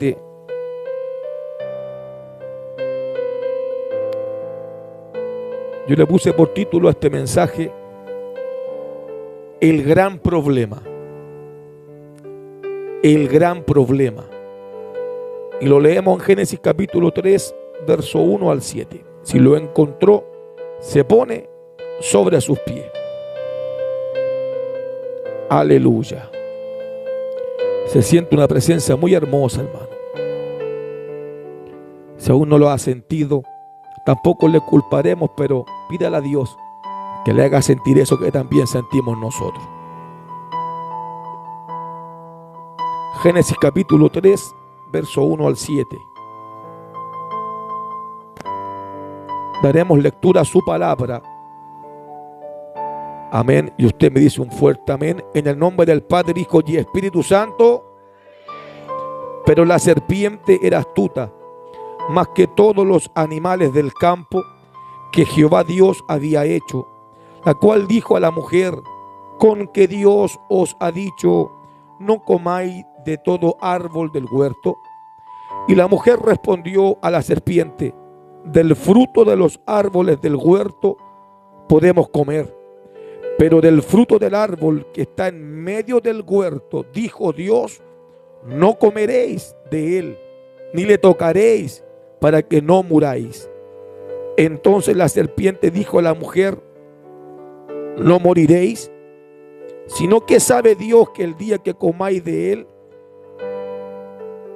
7. Yo le puse por título a este mensaje: el gran problema. El gran problema. Y lo leemos en Génesis capítulo 3, verso 1 al 7. Si lo encontró, se pone sobre sus pies. Aleluya. Se siente una presencia muy hermosa, hermano. Si aún no lo ha sentido, tampoco le culparemos, pero pídale a Dios que le haga sentir eso que también sentimos nosotros. Génesis capítulo 3, verso 1 al 7. Daremos lectura a su palabra. Amén. Y usted me dice un fuerte amén. En el nombre del Padre, Hijo y Espíritu Santo. Pero la serpiente era astuta, más que todos los animales del campo que Jehová Dios había hecho, la cual dijo a la mujer: con que Dios os ha dicho, no comáis de todo árbol del huerto. Y la mujer respondió a la serpiente: del fruto de los árboles del huerto podemos comer, pero del fruto del árbol que está en medio del huerto, dijo Dios, no comeréis de él, ni le tocaréis, para que no muráis. Entonces la serpiente dijo a la mujer: no moriréis, sino que sabe Dios que el día que comáis de él,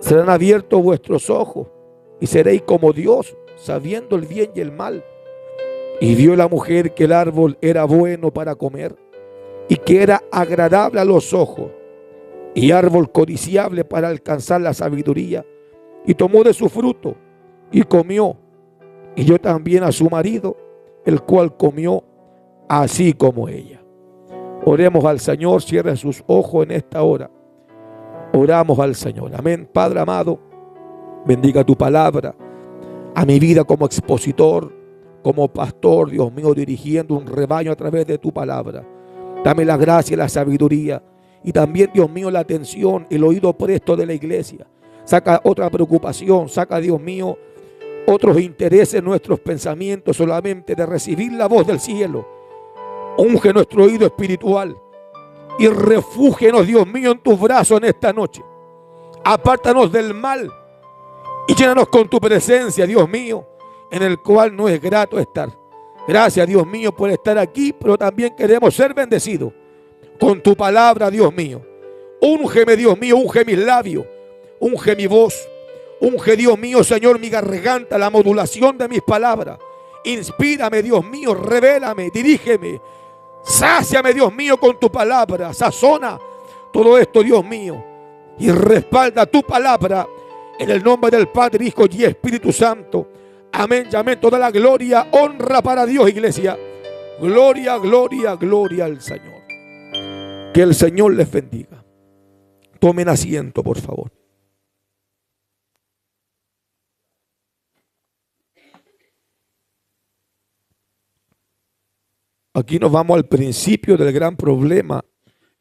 serán abiertos vuestros ojos, y seréis como Dios, sabiendo el bien y el mal. Y vio la mujer que el árbol era bueno para comer, y que era agradable a los ojos, y árbol codiciable para alcanzar la sabiduría, y tomó de su fruto, y comió, y dio también a su marido, el cual comió así como ella. Oremos al Señor. Cierre sus ojos en esta hora. Oramos al Señor. Amén. Padre amado, bendiga tu palabra a mi vida como expositor, como pastor, Dios mío, dirigiendo un rebaño a través de tu palabra. Dame la gracia y la sabiduría, y también, Dios mío, la atención, el oído presto de la iglesia. Saca otra preocupación, saca, Dios mío, otros intereses en nuestros pensamientos, solamente de recibir la voz del cielo. Unge nuestro oído espiritual y refúgenos, Dios mío, en tus brazos en esta noche. Apártanos del mal y llénanos con tu presencia, Dios mío, en el cual no es grato estar. Gracias, Dios mío, por estar aquí, pero también queremos ser bendecidos con tu palabra, Dios mío. Úngeme, Dios mío, unge mis labios, unge mi voz, unge, Dios mío, Señor, mi garganta, la modulación de mis palabras. Inspírame, Dios mío, revélame, dirígeme, sáciame, Dios mío, con tu palabra, sazona todo esto, Dios mío, y respalda tu palabra en el nombre del Padre, Hijo y Espíritu Santo. Amén y amén. Toda la gloria, honra para Dios, iglesia. Gloria, gloria, gloria al Señor. Que el Señor les bendiga. Tomen asiento, por favor. Aquí nos vamos al principio del gran problema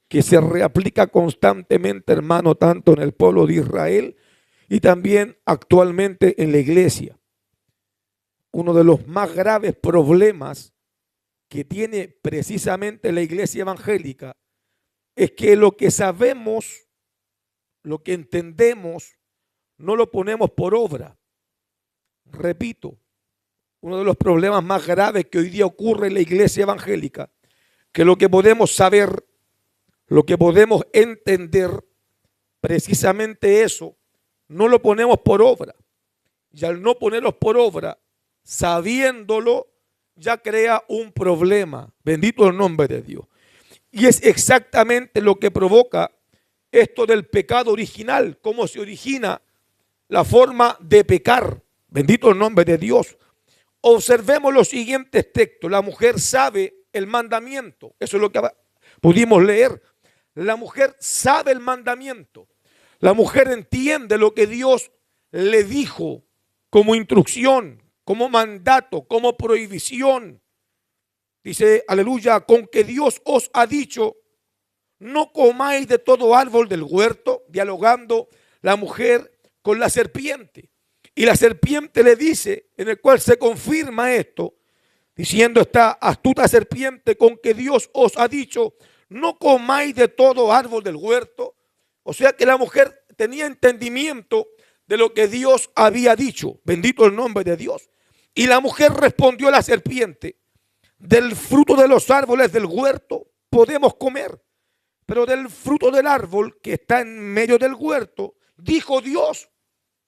que se reaplica constantemente, hermano, tanto en el pueblo de Israel y también actualmente en la iglesia. Uno de los más graves problemas que tiene precisamente la iglesia evangélica es que lo que sabemos, lo que entendemos, no lo ponemos por obra. Repito, uno de los problemas más graves que hoy día ocurre en la iglesia evangélica, que lo que podemos saber, lo que podemos entender, precisamente eso, no lo ponemos por obra. Y al no ponerlos por obra, sabiéndolo, ya crea un problema. Bendito el nombre de Dios. Y es exactamente lo que provoca esto del pecado original, cómo se origina la forma de pecar. Bendito el nombre de Dios. Observemos los siguientes textos. La mujer sabe el mandamiento. Eso es lo que pudimos leer. La mujer sabe el mandamiento. La mujer entiende lo que Dios le dijo como instrucción, como mandato, como prohibición. Dice, aleluya, con que Dios os ha dicho, no comáis de todo árbol del huerto. Dialogando la mujer con la serpiente. Y la serpiente le dice, en el cual se confirma esto, diciendo esta astuta serpiente, con que Dios os ha dicho, no comáis de todo árbol del huerto. O sea que la mujer tenía entendimiento de lo que Dios había dicho. Bendito el nombre de Dios. Y la mujer respondió a la serpiente, del fruto de los árboles del huerto podemos comer, pero del fruto del árbol que está en medio del huerto, dijo Dios,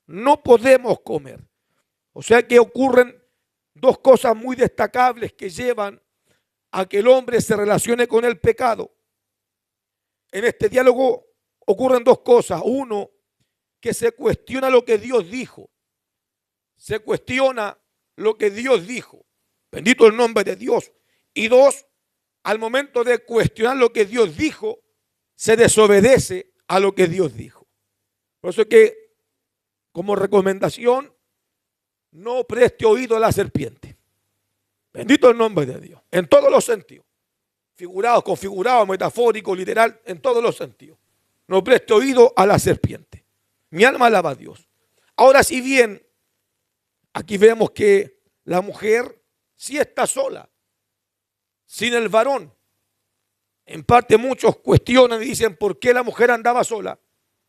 no podemos comer. O sea que ocurren dos cosas muy destacables que llevan a que el hombre se relacione con el pecado. En este diálogo ocurren dos cosas. Uno, que se cuestiona lo que Dios dijo. Se cuestiona lo que Dios dijo. Bendito el nombre de Dios. Y dos, al momento de cuestionar lo que Dios dijo, se desobedece a lo que Dios dijo. Por eso es que, como recomendación, no preste oído a la serpiente. Bendito el nombre de Dios. En todos los sentidos. Figurado, configurado, metafórico, literal, en todos los sentidos. No preste oído a la serpiente. Mi alma alaba a Dios. Ahora, si bien aquí vemos que la mujer sí está sola, sin el varón. En parte muchos cuestionan y dicen, ¿por qué la mujer andaba sola?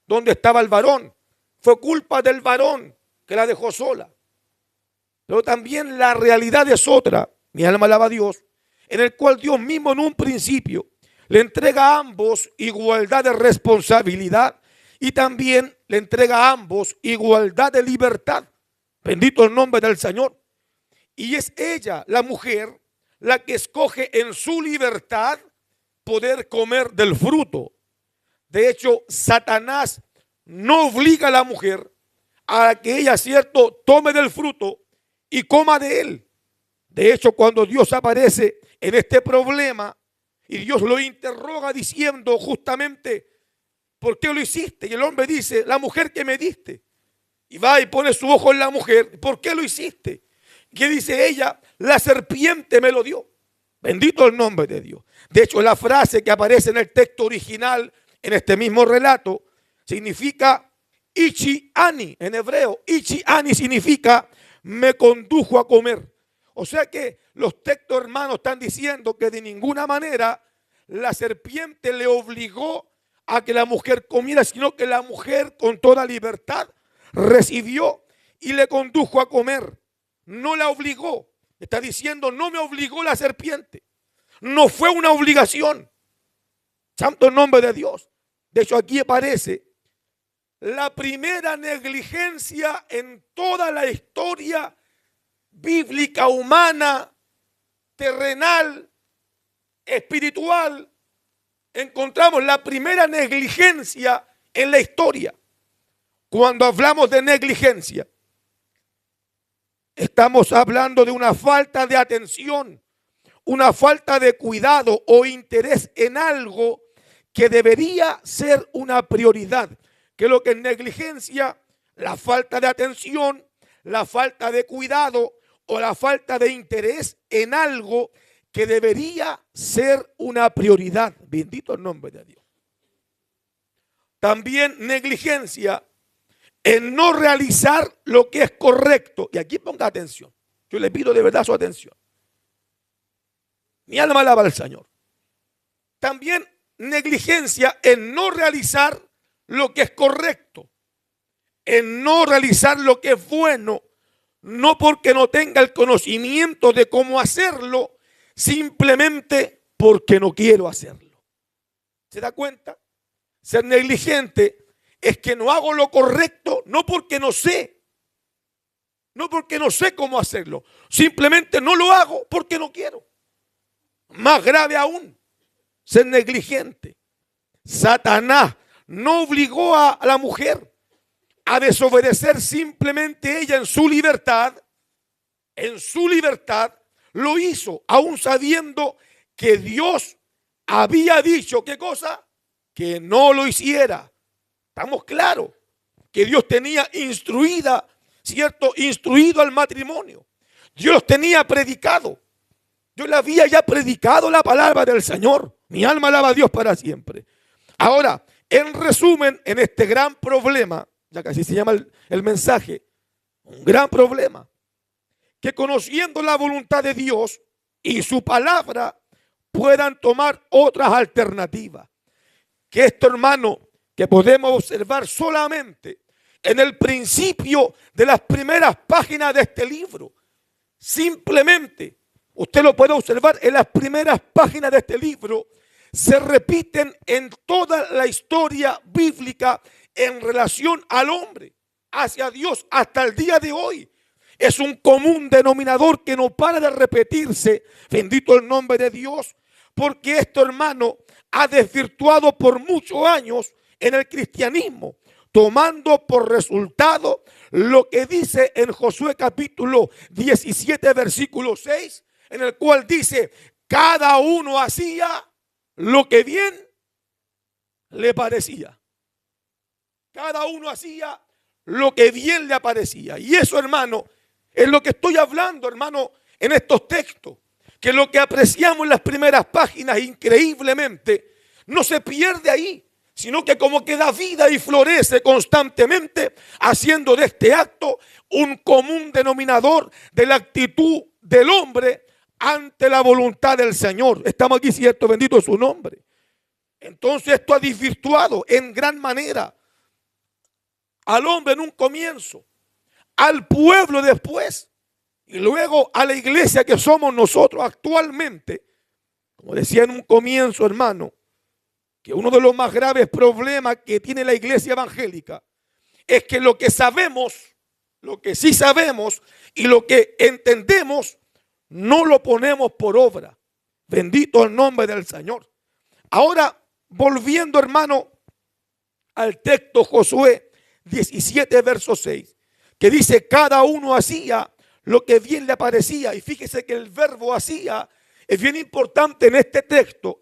¿Dónde estaba el varón? Fue culpa del varón que la dejó sola. Pero también la realidad es otra, mi alma alaba a Dios, en el cual Dios mismo en un principio le entrega a ambos igualdad de responsabilidad y también le entrega a ambos igualdad de libertad. Bendito el nombre del Señor. Y es ella, la mujer, la que escoge en su libertad poder comer del fruto. De hecho, Satanás no obliga a la mujer a que ella, cierto, tome del fruto y coma de él. De hecho, cuando Dios aparece en este problema y Dios lo interroga diciendo justamente, ¿por qué lo hiciste? Y el hombre dice, la mujer que me diste. Y va y pone su ojo en la mujer, ¿por qué lo hiciste? ¿Qué dice ella? La serpiente me lo dio. Bendito el nombre de Dios. De hecho, la frase que aparece en el texto original, en este mismo relato, significa Ichi Ani en hebreo. Ichi Ani significa me condujo a comer. O sea que los textos, hermanos, están diciendo que de ninguna manera la serpiente le obligó a que la mujer comiera, sino que la mujer con toda libertad recibió y le condujo a comer. No la obligó. Está diciendo, no me obligó la serpiente. No fue una obligación. Santo nombre de Dios. De hecho, aquí aparece la primera negligencia en toda la historia bíblica, humana, terrenal, espiritual. Encontramos la primera negligencia en la historia. Cuando hablamos de negligencia, estamos hablando de una falta de atención, una falta de cuidado o interés en algo que debería ser una prioridad. Que es lo que es negligencia, la falta de atención, la falta de cuidado o la falta de interés en algo que debería ser una prioridad. Bendito el nombre de Dios. También negligencia en no realizar lo que es correcto. Y aquí ponga atención. Yo le pido de verdad su atención. Mi alma alaba al Señor. También negligencia en no realizar lo que es correcto. En no realizar lo que es bueno. No porque no tenga el conocimiento de cómo hacerlo, simplemente porque no quiero hacerlo. ¿Se da cuenta? Ser negligente es que no hago lo correcto, no porque no sé, no porque no sé cómo hacerlo, simplemente no lo hago porque no quiero. Más grave aún, ser negligente. Satanás no obligó a la mujer a desobedecer, simplemente ella en su libertad lo hizo, aún sabiendo que Dios había dicho, ¿qué cosa? Que no lo hiciera. Estamos claros que Dios tenía instruido al matrimonio. Dios los tenía predicado. Dios le había ya predicado la palabra del Señor. Mi alma alaba a Dios para siempre. Ahora, en resumen, en este gran problema, ya que así se llama el mensaje, un gran problema, que conociendo la voluntad de Dios y su palabra puedan tomar otras alternativas. Que esto, hermano, que podemos observar solamente en el principio de las primeras páginas de este libro. Simplemente, usted lo puede observar en las primeras páginas de este libro, se repiten en toda la historia bíblica en relación al hombre, hacia Dios, hasta el día de hoy. Es un común denominador que no para de repetirse, bendito el nombre de Dios, porque esto, hermano, ha desvirtuado por muchos años en el cristianismo, tomando por resultado lo que dice en Josué capítulo 17, versículo 6, en el cual dice, cada uno hacía lo que bien le parecía. Cada uno hacía lo que bien le parecía. Y eso, hermano, es lo que estoy hablando, hermano, en estos textos. Que lo que apreciamos en las primeras páginas increíblemente no se pierde ahí, sino que como que da vida y florece constantemente, haciendo de este acto un común denominador de la actitud del hombre ante la voluntad del Señor. Estamos aquí, cierto, bendito es su nombre. Entonces esto ha desvirtuado en gran manera al hombre en un comienzo, al pueblo después, y luego a la iglesia que somos nosotros actualmente. Como decía en un comienzo, hermano, que uno de los más graves problemas que tiene la iglesia evangélica es que lo que sabemos, lo que sí sabemos y lo que entendemos, no lo ponemos por obra. Bendito el nombre del Señor. Ahora, volviendo, hermano, al texto Josué 17, verso 6, que dice, cada uno hacía lo que bien le parecía. Y fíjese que el verbo hacía es bien importante en este texto,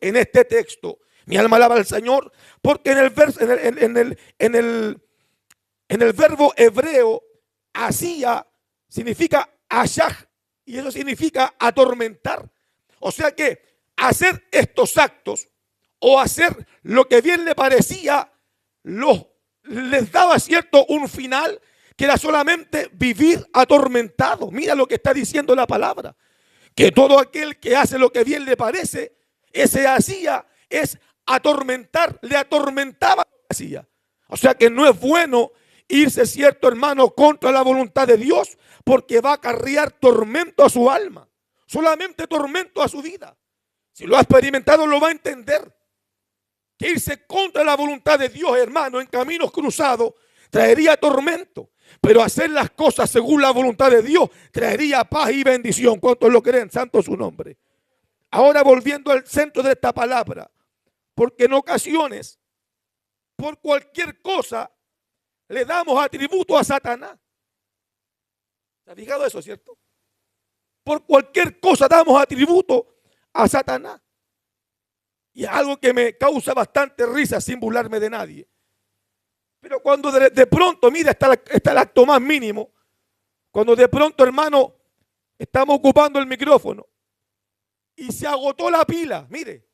Mi alma alaba al Señor, porque en el verbo hebreo, hacía, significa ashaj, y eso significa atormentar. O sea que hacer estos actos, o hacer lo que bien le parecía, les daba cierto un final, que era solamente vivir atormentado. Mira lo que está diciendo la palabra, que todo aquel que hace lo que bien le parece, ese hacía es atormentar, le atormentaba lo que hacía. O sea que no es bueno irse, cierto, hermano, contra la voluntad de Dios, porque va a acarrear tormento a su alma, solamente tormento a su vida. Si lo ha experimentado, lo va a entender. Que irse contra la voluntad de Dios, hermano, en caminos cruzados, traería tormento. Pero hacer las cosas según la voluntad de Dios traería paz y bendición. ¿Cuántos lo creen? Santo su nombre. Ahora volviendo al centro de esta palabra, porque en ocasiones, por cualquier cosa, le damos atributo a Satanás. ¿Se ha fijado eso, cierto? Por cualquier cosa damos atributo a Satanás. Y es algo que me causa bastante risa sin burlarme de nadie. Pero cuando de pronto, mira, está el acto más mínimo. Cuando de pronto, hermano, estamos ocupando el micrófono y se agotó la pila, mire,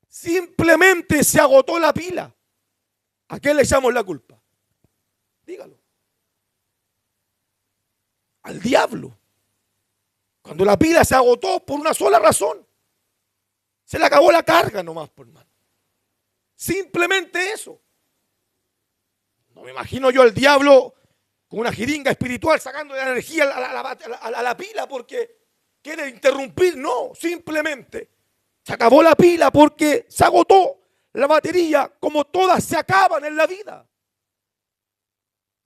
simplemente se agotó la pila. ¿A qué le echamos la culpa? Dígalo. Al diablo. Cuando la pila se agotó por una sola razón. Se le acabó la carga nomás, por hermano. Simplemente eso. No me imagino yo al diablo con una jeringa espiritual sacando la energía a la pila porque quiere interrumpir. No, simplemente se acabó la pila porque se agotó la batería, como todas se acaban en la vida.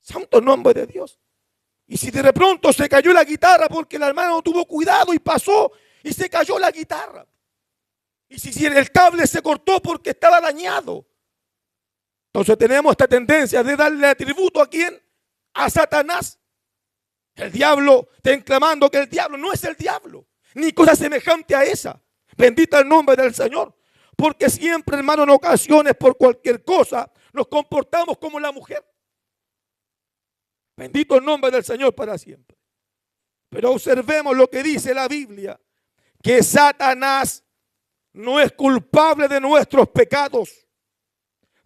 Santo nombre de Dios. Y si de pronto se cayó la guitarra porque la hermana no tuvo cuidado y pasó y se cayó la guitarra. Y si el cable se cortó porque estaba dañado. Entonces tenemos esta tendencia de darle atributo ¿a quién? A Satanás. El diablo está clamando que el diablo no es el diablo, ni cosa semejante a esa. Bendito el nombre del Señor. Porque siempre, hermano, en ocasiones, por cualquier cosa, nos comportamos como la mujer. Bendito el nombre del Señor para siempre. Pero observemos lo que dice la Biblia, que Satanás no es culpable de nuestros pecados.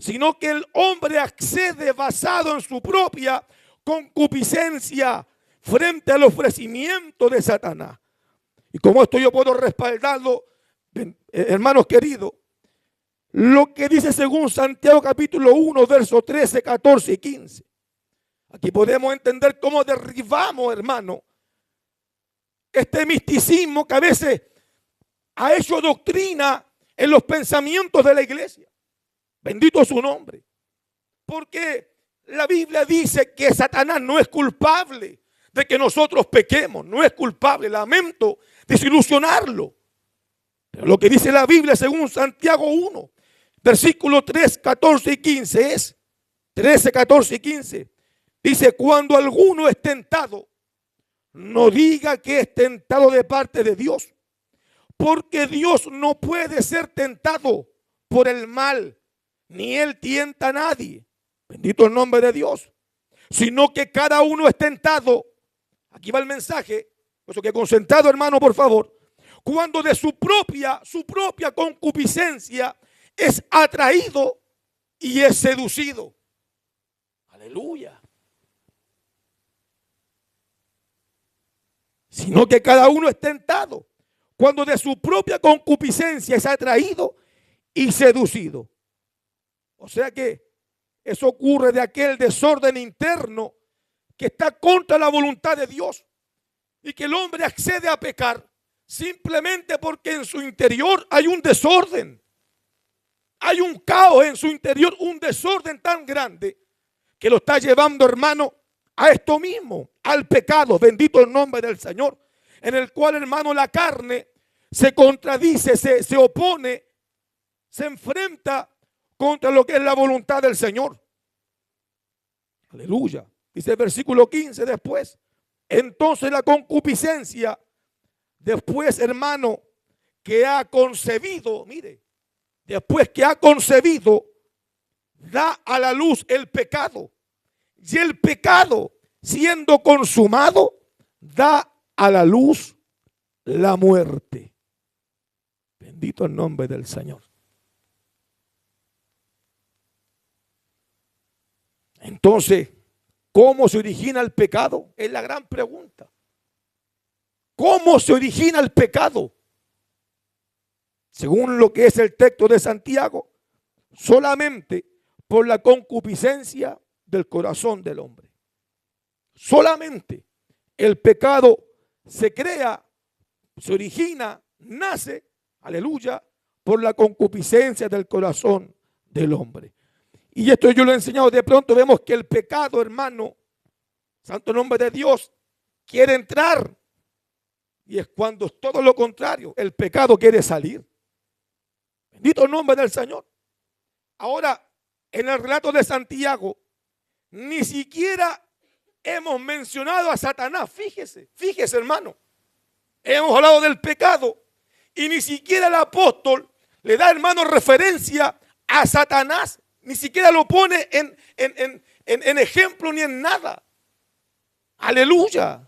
sino que el hombre accede basado en su propia concupiscencia frente al ofrecimiento de Satanás. Y como esto yo puedo respaldarlo, hermanos queridos, lo que dice según Santiago capítulo 1, versos 13, 14 y 15. Aquí podemos entender cómo derribamos, hermano, este misticismo que a veces ha hecho doctrina en los pensamientos de la iglesia. Bendito su nombre. Porque la Biblia dice que Satanás no es culpable de que nosotros pequemos, no es culpable. Lamento desilusionarlo. Pero lo que dice la Biblia según Santiago 1, versículo 3, 14 y 15 es 13, 14 y 15. Dice, cuando alguno es tentado, no diga que es tentado de parte de Dios, porque Dios no puede ser tentado por el mal, ni Él tienta a nadie. Bendito el nombre de Dios. Sino que cada uno es tentado. Aquí va el mensaje. Por eso que concentrado, hermano, por favor. Cuando de su propia concupiscencia es atraído y es seducido. Aleluya. Sino que cada uno es tentado cuando de su propia concupiscencia es atraído y seducido. O sea que eso ocurre de aquel desorden interno que está contra la voluntad de Dios y que el hombre accede a pecar simplemente porque en su interior hay un desorden. Hay un caos en su interior, un desorden tan grande que lo está llevando, hermano, a esto mismo, al pecado, bendito el nombre del Señor, en el cual, hermano, la carne se contradice, se opone, se enfrenta contra lo que es la voluntad del Señor. Aleluya. Dice el versículo 15 después. Entonces la concupiscencia, después, hermano, que ha concebido, mire, después que ha concebido, da a la luz el pecado. Y el pecado, siendo consumado, da a la luz la muerte. Bendito el nombre del Señor. Entonces, ¿cómo se origina el pecado? Es la gran pregunta. ¿Cómo se origina el pecado? Según lo que es el texto de Santiago, solamente por la concupiscencia del corazón del hombre. Solamente el pecado se crea, se origina, nace, aleluya, por la concupiscencia del corazón del hombre. Y esto yo lo he enseñado. De pronto vemos que el pecado, hermano, santo nombre de Dios, quiere entrar. Y es cuando es todo lo contrario. El pecado quiere salir. Bendito el nombre del Señor. Ahora, en el relato de Santiago, ni siquiera hemos mencionado a Satanás. Fíjese, hermano. Hemos hablado del pecado. Y ni siquiera el apóstol le da, hermano, referencia a Satanás. Ni siquiera lo pone en ejemplo ni en nada. Aleluya.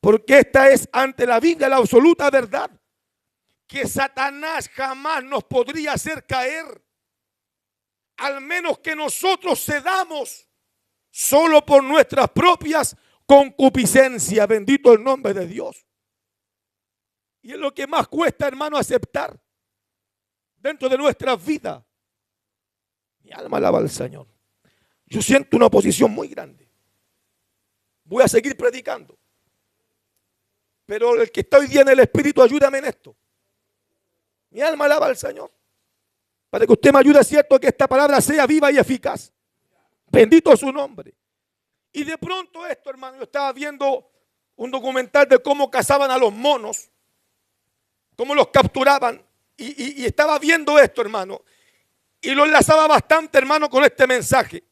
Porque esta es ante la Biblia la absoluta verdad. Que Satanás jamás nos podría hacer caer. Al menos que nosotros cedamos solo por nuestras propias concupiscencias. Bendito el nombre de Dios. Y es lo que más cuesta, hermano, aceptar dentro de nuestras vidas. Mi alma alaba al Señor. Yo siento una oposición muy grande. Voy a seguir predicando. Pero el que está hoy día en el Espíritu, ayúdame en esto. Mi alma alaba al Señor. Para que usted me ayude, cierto, que esta palabra sea viva y eficaz. Bendito su nombre. Y de pronto esto, hermano, yo estaba viendo un documental de cómo cazaban a los monos. Cómo los capturaban. Y estaba viendo esto, hermano. Y lo enlazaba bastante, hermano, con este mensaje.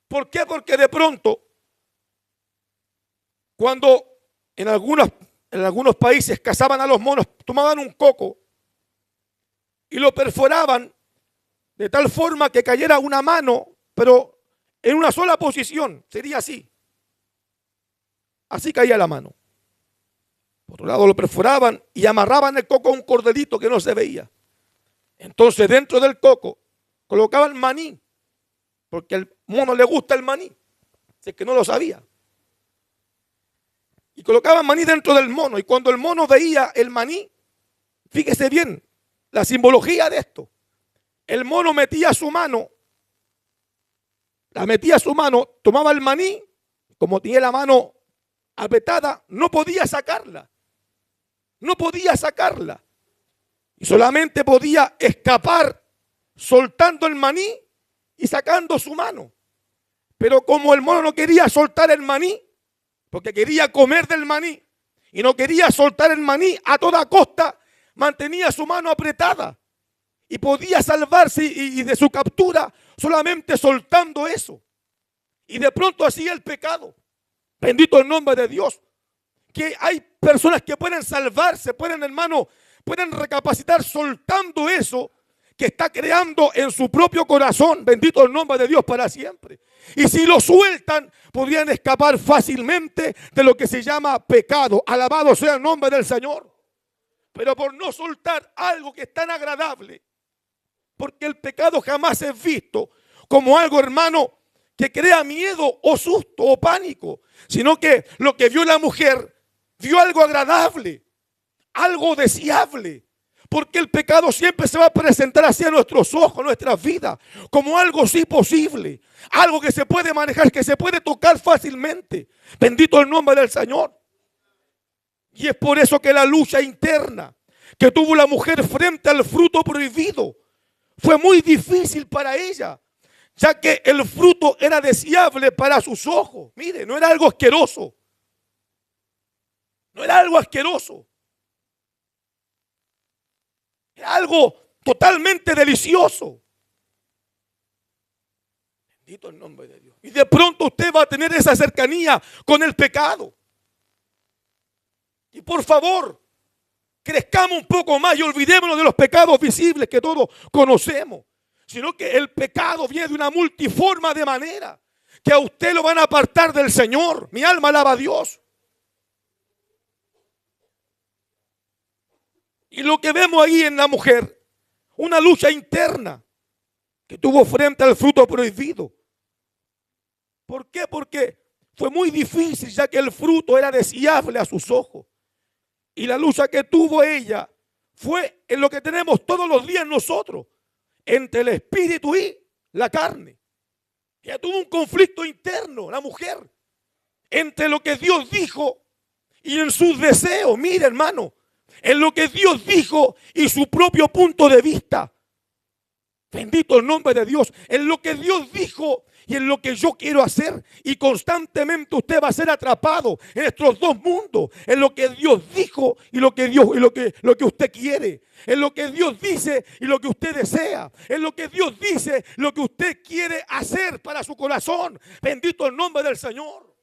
¿Por qué? Porque de pronto, cuando en algunos países cazaban a los monos, tomaban un coco y lo perforaban de tal forma que cayera una mano, pero en una sola posición, sería así. Así caía la mano. Por otro lado lo perforaban y amarraban el coco a un cordelito que no se veía. Entonces dentro del coco colocaban maní, porque al mono le gusta el maní, si es que no lo sabía. Y colocaban maní dentro del mono, y cuando el mono veía el maní, fíjese bien la simbología de esto. El mono metía su mano, tomaba el maní, como tenía la mano apretada, no podía sacarla. Y solamente podía escapar soltando el maní y sacando su mano. Pero como el mono no quería soltar el maní, porque quería comer del maní, y no quería soltar el maní a toda costa, mantenía su mano apretada. Y podía salvarse y de su captura solamente soltando eso. Y de pronto hacía el pecado. Bendito el nombre de Dios. Que hay personas que pueden salvarse, pueden recapacitar soltando eso que está creando en su propio corazón. Bendito el nombre de Dios para siempre. Y si lo sueltan, podrían escapar fácilmente de lo que se llama pecado. Alabado sea el nombre del Señor. Pero por no soltar algo que es tan agradable, porque el pecado jamás es visto como algo, hermano, que crea miedo o susto o pánico, sino que lo que vio la mujer, vio algo agradable, algo deseable, porque el pecado siempre se va a presentar hacia nuestros ojos, nuestras vidas, como algo sí posible, algo que se puede manejar, que se puede tocar fácilmente. Bendito el nombre del Señor. Y es por eso que la lucha interna que tuvo la mujer frente al fruto prohibido fue muy difícil para ella, ya que el fruto era deseable para sus ojos. Mire, no era algo asqueroso. Era algo totalmente delicioso. Bendito el nombre de Dios. Y de pronto usted va a tener esa cercanía con el pecado. Y por favor, crezcamos un poco más y olvidémonos de los pecados visibles que todos conocemos. Sino que el pecado viene de una multiforma de manera que a usted lo van a apartar del Señor. Mi alma alaba a Dios. Y lo que vemos ahí en la mujer, una lucha interna que tuvo frente al fruto prohibido. ¿Por qué? Porque fue muy difícil, ya que el fruto era deseable a sus ojos. Y la lucha que tuvo ella fue en lo que tenemos todos los días nosotros, entre el espíritu y la carne. Ella tuvo un conflicto interno, la mujer, entre lo que Dios dijo y en sus deseos. Mire, hermano, en lo que Dios dijo y su propio punto de vista. Bendito el nombre de Dios. En lo que Dios dijo y en lo que yo quiero hacer. Y constantemente usted va a ser atrapado en estos dos mundos. En lo que Dios dijo y lo que usted quiere. En lo que Dios dice y lo que usted desea. En lo que Dios dice, lo que usted quiere hacer para su corazón. Bendito el nombre del Señor.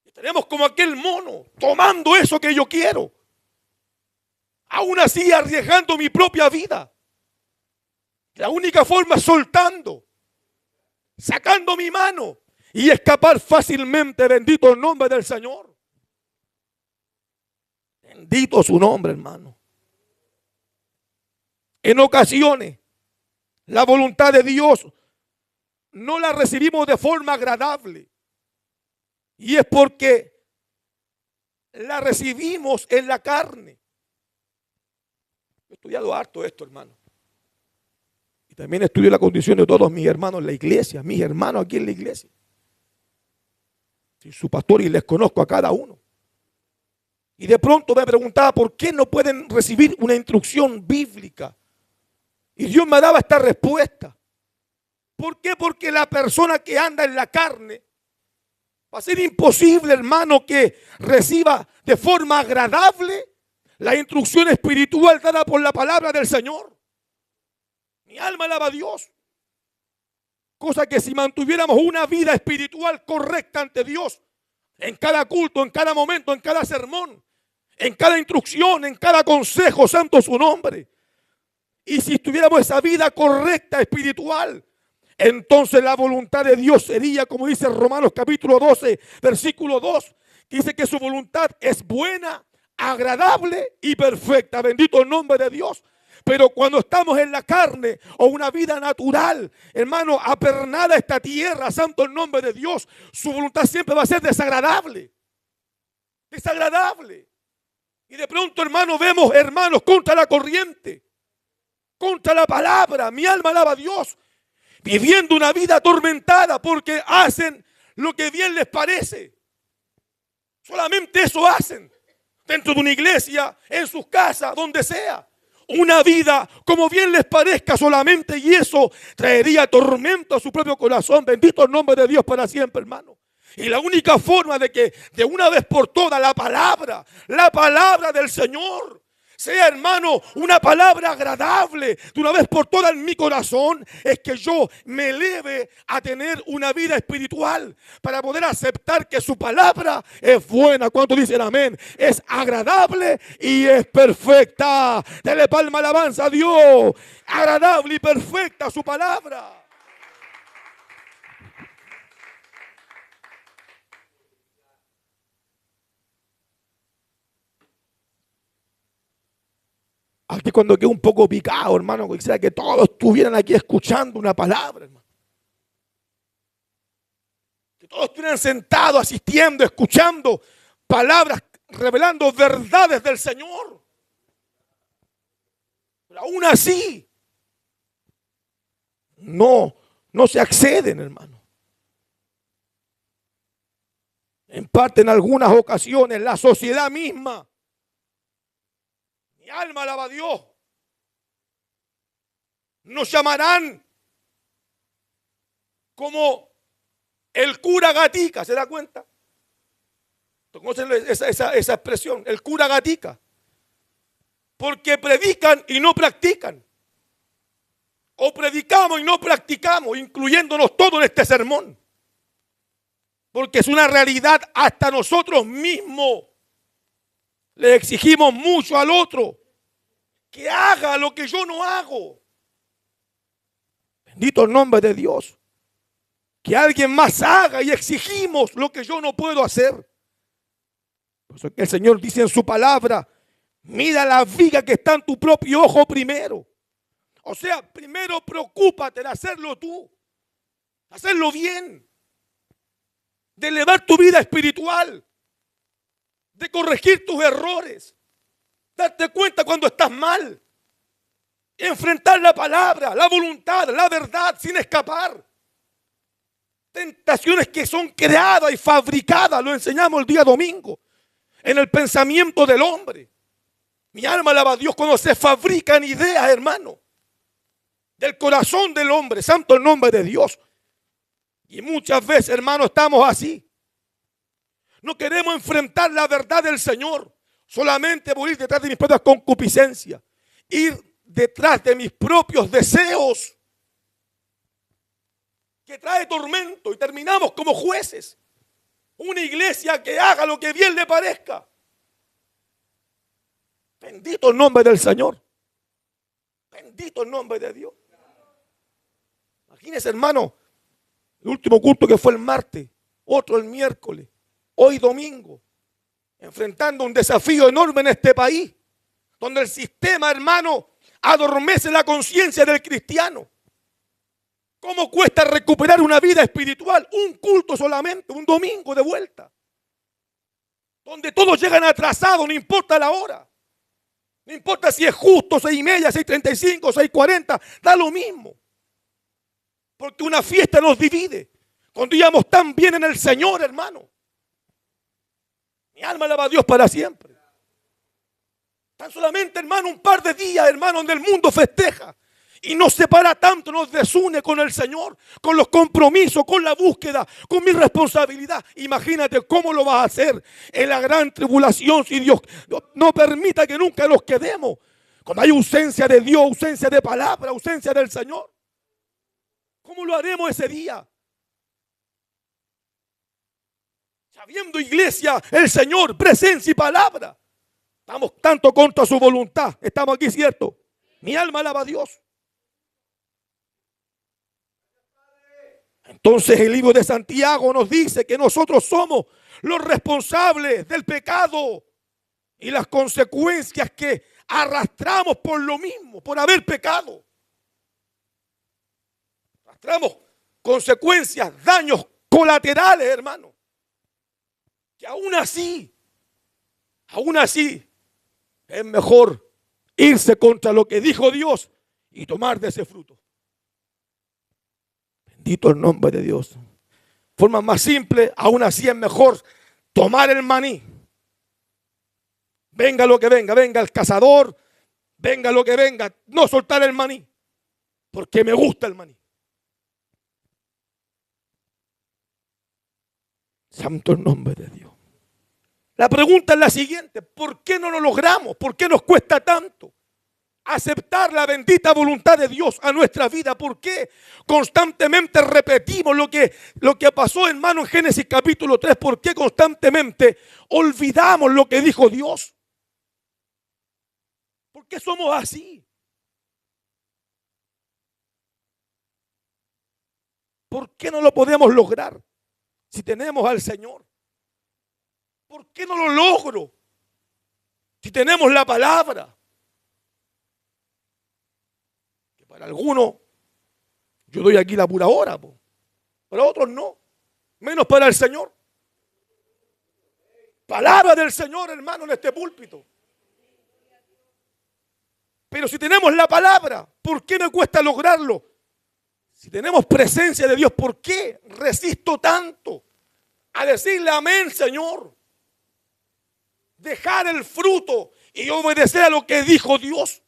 Y tenemos como aquel mono tomando eso que yo quiero. Aún así arriesgando mi propia vida. La única forma es soltando, sacando mi mano y escapar fácilmente. Bendito el nombre del Señor. Bendito su nombre, hermano. En ocasiones, la voluntad de Dios no la recibimos de forma agradable. Y es porque la recibimos en la carne. He estudiado harto esto, hermano. Y también estudio la condición de todos mis hermanos en la iglesia, mis hermanos aquí en la iglesia. Soy su pastor y les conozco a cada uno. Y de pronto me preguntaba por qué no pueden recibir una instrucción bíblica. Y Dios me daba esta respuesta. ¿Por qué? Porque la persona que anda en la carne va a ser imposible, hermano, que reciba de forma agradable la instrucción espiritual dada por la palabra del Señor. Mi alma alaba a Dios. Cosa que si mantuviéramos una vida espiritual correcta ante Dios, en cada culto, en cada momento, en cada sermón, en cada instrucción, en cada consejo, santo su nombre. Y si tuviéramos esa vida correcta espiritual, entonces la voluntad de Dios sería, como dice Romanos capítulo 12, versículo 2, que dice que su voluntad es buena, agradable y perfecta. Bendito el nombre de Dios. Pero cuando estamos en la carne o una vida natural, hermano, apernada a esta tierra, santo el nombre de Dios, su voluntad siempre va a ser desagradable. Desagradable. Y de pronto, hermano, vemos hermanos contra la corriente, contra la palabra. Mi alma alaba a Dios. Viviendo una vida atormentada porque hacen lo que bien les parece. Solamente eso hacen. Dentro de una iglesia, en sus casas, donde sea. Una vida como bien les parezca solamente, y eso traería tormento a su propio corazón. Bendito el nombre de Dios para siempre, hermano. Y la única forma de que de una vez por todas la palabra del Señor sea, hermano, una palabra agradable de una vez por todas en mi corazón, es que yo me eleve a tener una vida espiritual para poder aceptar que su palabra es buena. ¿Cuántos dicen amén? Es agradable y es perfecta. Dele palma alabanza a Dios. Agradable y perfecta su palabra. Aquí cuando quedé un poco picado, hermano, quisiera que todos estuvieran aquí escuchando una palabra, hermano. Que todos estuvieran sentados, asistiendo, escuchando palabras, revelando verdades del Señor. Pero aún así, no se acceden, hermano. En parte, en algunas ocasiones, la sociedad misma. Mi alma alaba a Dios. Nos llamarán como el cura Gatica, ¿se da cuenta? ¿Conocen esa expresión? El cura Gatica. Porque predican y no practican. O predicamos y no practicamos, incluyéndonos todos en este sermón. Porque es una realidad, hasta nosotros mismos le exigimos mucho al otro que haga lo que yo no hago. Bendito el nombre de Dios. Que alguien más haga y exigimos lo que yo no puedo hacer. Por eso que el Señor dice en su palabra: mira la viga que está en tu propio ojo primero. O sea, primero preocúpate de hacerlo tú, hacerlo bien, de elevar tu vida espiritual, de corregir tus errores, darte cuenta cuando estás mal, enfrentar la palabra, la voluntad, la verdad sin escapar. Tentaciones que son creadas y fabricadas, lo enseñamos el día domingo, en el pensamiento del hombre. Mi alma alaba a Dios cuando se fabrican ideas, hermano, del corazón del hombre, santo el nombre de Dios. Y muchas veces, hermano, estamos así. No queremos enfrentar la verdad del Señor. Solamente voy a ir detrás de mis propias concupiscencias. Ir detrás de mis propios deseos. Que trae tormento y terminamos como jueces. Una iglesia que haga lo que bien le parezca. Bendito el nombre del Señor. Bendito el nombre de Dios. Imagínense, hermano, el último culto que fue el martes, otro el miércoles, hoy domingo, enfrentando un desafío enorme en este país, donde el sistema, hermano, adormece la conciencia del cristiano. ¿Cómo cuesta recuperar una vida espiritual? Un culto solamente, un domingo de vuelta, donde todos llegan atrasados, no importa la hora. No importa si es justo, 6:30, 6:35, 6:40, da lo mismo. Porque una fiesta nos divide. Cuando íbamos tan bien en el Señor, hermano. Mi alma alaba a Dios para siempre. Tan solamente, hermano, un par de días, hermano, donde el mundo festeja. Y nos separa tanto, nos desune con el Señor, con los compromisos, con la búsqueda, con mi responsabilidad. Imagínate cómo lo vas a hacer en la gran tribulación si Dios no permita que nunca nos quedemos. Cuando hay ausencia de Dios, ausencia de palabra, ausencia del Señor. ¿Cómo lo haremos ese día? Sabiendo, iglesia, el Señor, presencia y palabra. Estamos tanto contra su voluntad. Estamos aquí, ¿cierto? Mi alma alaba a Dios. Entonces el libro de Santiago nos dice que nosotros somos los responsables del pecado y las consecuencias que arrastramos por lo mismo, por haber pecado. Arrastramos consecuencias, daños colaterales, hermano. Que aún así, es mejor irse contra lo que dijo Dios y tomar de ese fruto. Bendito el nombre de Dios. Forma más simple, aún así es mejor tomar el maní. Venga lo que venga, venga el cazador, venga lo que venga, no soltar el maní, porque me gusta el maní. Santo el nombre de Dios. La pregunta es la siguiente: ¿por qué no lo logramos? ¿Por qué nos cuesta tanto aceptar la bendita voluntad de Dios a nuestra vida? ¿Por qué constantemente repetimos lo que pasó, hermano, en Génesis capítulo 3? ¿Por qué constantemente olvidamos lo que dijo Dios? ¿Por qué somos así? ¿Por qué no lo podemos lograr si tenemos al Señor? ¿Por qué no lo logro si tenemos la palabra? Que para algunos yo doy aquí la pura hora, para otros no, menos para el Señor. Palabra del Señor, hermano, en este púlpito. Pero si tenemos la palabra, ¿por qué me cuesta lograrlo? Si tenemos presencia de Dios, ¿por qué resisto tanto a decirle amén, Señor? Dejar el fruto y obedecer a lo que dijo Dios.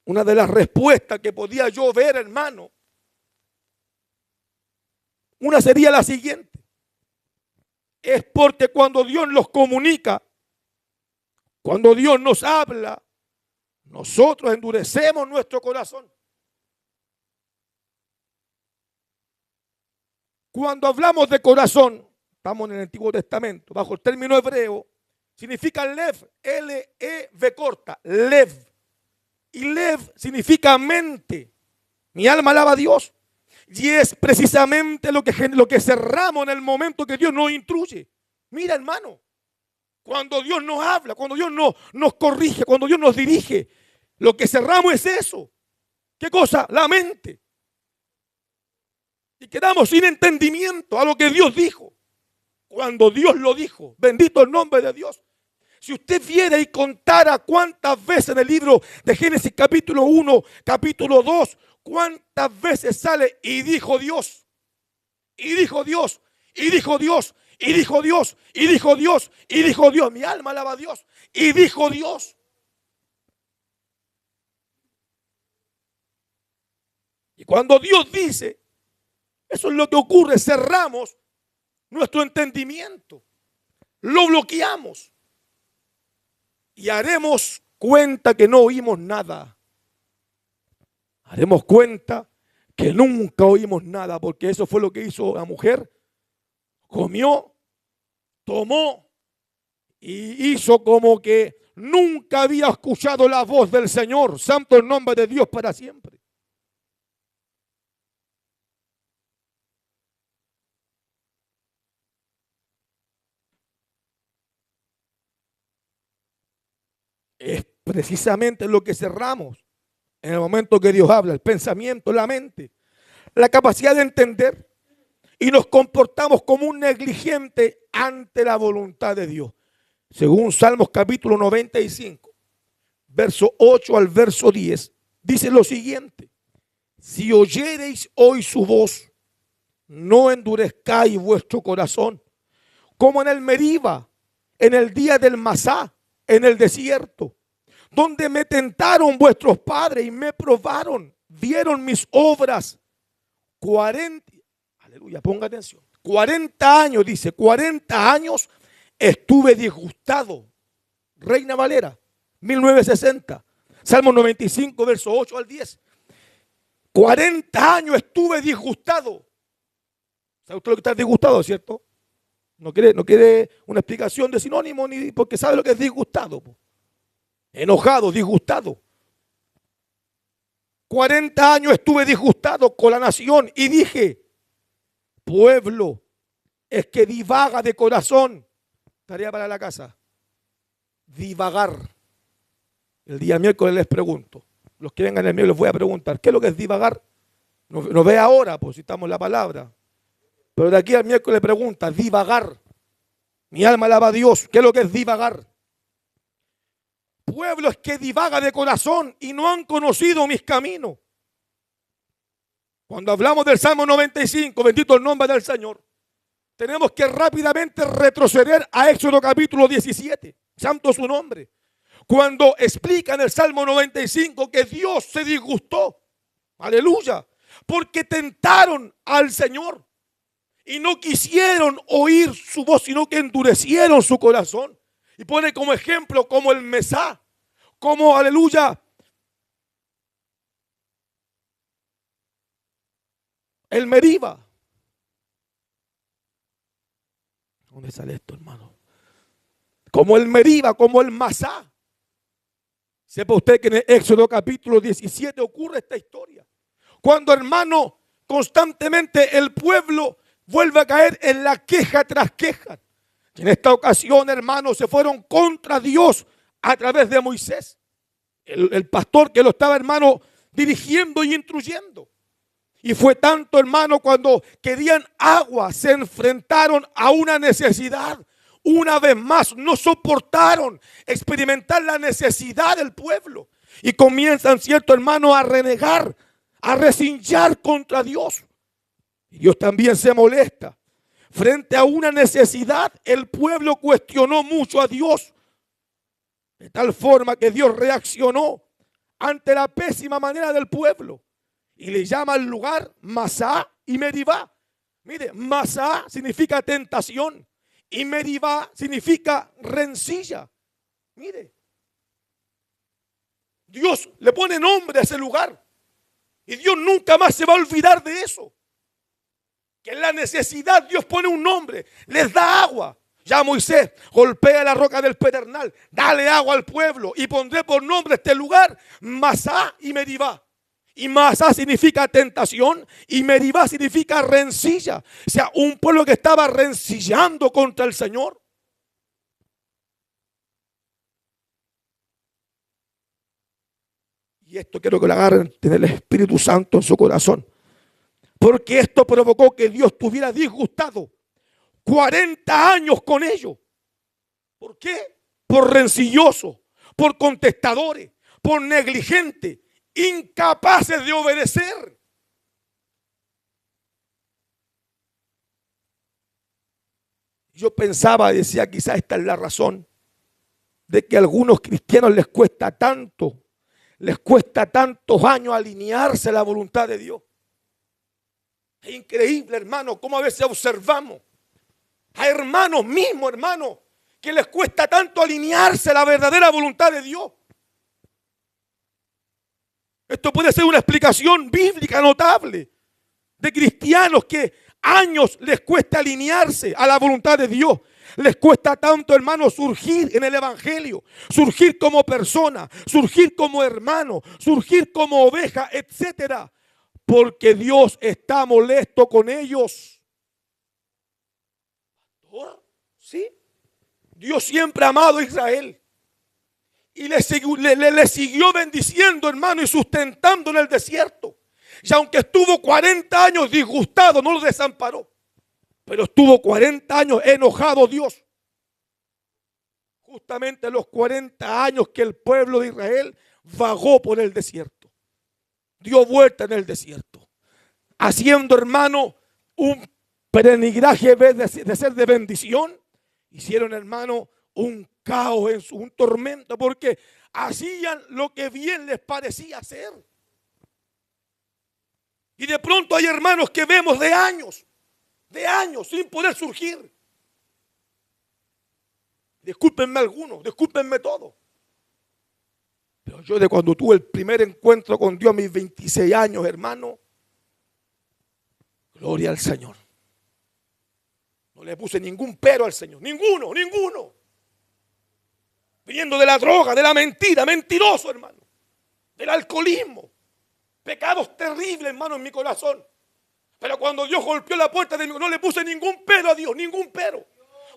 Una de las respuestas que podía yo ver, hermano, una sería la siguiente: es porque cuando Dios nos comunica, cuando Dios nos habla, nosotros endurecemos nuestro corazón. Cuando hablamos de corazón, estamos en el Antiguo Testamento, bajo el término hebreo, significa lev, L-E-V corta, lev. Y lev significa mente. Mi alma alaba a Dios. Y es precisamente lo que cerramos en el momento que Dios nos instruye. Mira, hermano, cuando Dios nos habla, cuando Dios nos corrige, cuando Dios nos dirige, lo que cerramos es eso. ¿Qué cosa? La mente. Y quedamos sin entendimiento a lo que Dios dijo. Cuando Dios lo dijo, bendito el nombre de Dios. Si usted viera y contara cuántas veces en el libro de Génesis capítulo 1, capítulo 2, cuántas veces sale y dijo Dios, y dijo Dios, y dijo Dios, y dijo Dios, y dijo Dios, y dijo Dios. Mi alma alaba a Dios. Y dijo Dios. Y cuando Dios dice, eso es lo que ocurre, cerramos nuestro entendimiento, lo bloqueamos y haremos cuenta que no oímos nada. Haremos cuenta que nunca oímos nada, porque eso fue lo que hizo la mujer. Comió, tomó y hizo como que nunca había escuchado la voz del Señor. Santo el nombre de Dios para siempre. Es precisamente lo que cerramos en el momento que Dios habla: el pensamiento, la mente, la capacidad de entender, y nos comportamos como un negligente ante la voluntad de Dios. Según Salmos capítulo 95, verso 8 al verso 10, dice lo siguiente: si oyereis hoy su voz, no endurezcáis vuestro corazón, como en el Meriba, en el día del Masá, en el desierto, donde me tentaron vuestros padres y me probaron, vieron mis obras. 40, aleluya, ponga atención, 40 años, dice, 40 años estuve disgustado. Reina Valera, 1960, Salmo 95, verso 8 al 10. 40 años estuve disgustado. ¿Sabe usted lo que está disgustado, cierto? No quiere una explicación de sinónimo, ni porque sabe lo que es disgustado. Enojado, disgustado. 40 años estuve disgustado con la nación y dije: pueblo es que divaga de corazón. Tarea para la casa. divagar. El día miércoles les pregunto. Los que vengan el miércoles les voy a preguntar. ¿Qué es lo que es divagar? No ve ahora, pues citamos la palabra. Pero de aquí al miércoles pregunta, divagar. Mi alma alaba a Dios. ¿Qué es lo que es divagar? Pueblos que divagan de corazón y no han conocido mis caminos. Cuando hablamos del Salmo 95, bendito el nombre del Señor, tenemos que rápidamente retroceder a Éxodo capítulo 17. Santo su nombre. Cuando explica en el Salmo 95 que Dios se disgustó. Aleluya. Porque tentaron al Señor y no quisieron oír su voz, sino que endurecieron su corazón. Y pone como ejemplo como el Mesá, como, aleluya, el Meriba. ¿Dónde sale esto, hermano? Como el Meriba, como el Masá. Sepa usted que en el Éxodo capítulo 17 ocurre esta historia. Cuando, hermano, constantemente el pueblo vuelve a caer en la queja tras queja. En esta ocasión, hermano, se fueron contra Dios a través de Moisés, el pastor que lo estaba, hermano, dirigiendo y instruyendo. Y fue tanto, hermano, cuando querían agua, se enfrentaron a una necesidad. Una vez más, no soportaron experimentar la necesidad del pueblo. Y comienzan, cierto, hermano, a renegar, a recinchar contra Dios. Y Dios también se molesta. Frente a una necesidad, el pueblo cuestionó mucho a Dios. De tal forma que Dios reaccionó ante la pésima manera del pueblo. Y le llama al lugar Masá y Meribá. Mire, Masá significa tentación y Meribá significa rencilla. Mire, Dios le pone nombre a ese lugar. Y Dios nunca más se va a olvidar de eso. Que en la necesidad Dios pone un nombre, les da agua. Ya Moisés golpea la roca del pedernal, dale agua al pueblo y pondré por nombre este lugar Masá y Meribá. Y Masá significa tentación y Meribá significa rencilla. O sea, un pueblo que estaba rencillando contra el Señor. Y esto quiero que lo agarren en el Espíritu Santo en su corazón. Porque esto provocó que Dios estuviera disgustado 40 años con ellos. ¿Por qué? Por rencillosos, por contestadores, por negligentes, incapaces de obedecer. Yo pensaba, decía, quizás esta es la razón de que a algunos cristianos les cuesta tantos años alinearse a la voluntad de Dios. Es increíble, hermano, cómo a veces observamos a hermanos mismos, hermanos, que les cuesta tanto alinearse a la verdadera voluntad de Dios. Esto puede ser una explicación bíblica notable de cristianos que años les cuesta alinearse a la voluntad de Dios. Les cuesta tanto, hermano, surgir en el evangelio, surgir como persona, surgir como hermano, surgir como oveja, etcétera. Porque Dios está molesto con ellos. ¿Sí? Dios siempre ha amado a Israel. Y le siguió bendiciendo, hermano, y sustentando en el desierto. Y aunque estuvo 40 años disgustado, no lo desamparó. Pero estuvo 40 años enojado Dios. Justamente los 40 años que el pueblo de Israel vagó por el desierto. Dio vuelta en el desierto. Haciendo, hermano, un peregrinaje en vez de ser de bendición. Hicieron, hermano, un caos, un tormento, porque hacían lo que bien les parecía hacer. Y de pronto hay hermanos que vemos de años sin poder surgir. Discúlpenme algunos, discúlpenme todos. Pero yo de cuando tuve el primer encuentro con Dios a mis 26 años, hermano, gloria al Señor. No le puse ningún pero al Señor, ninguno. Viniendo de la droga, de la mentira, mentiroso, hermano. Del alcoholismo. Pecados terribles, hermano, en mi corazón. Pero cuando Dios golpeó la puerta de mí, no le puse ningún pero a Dios, ningún pero.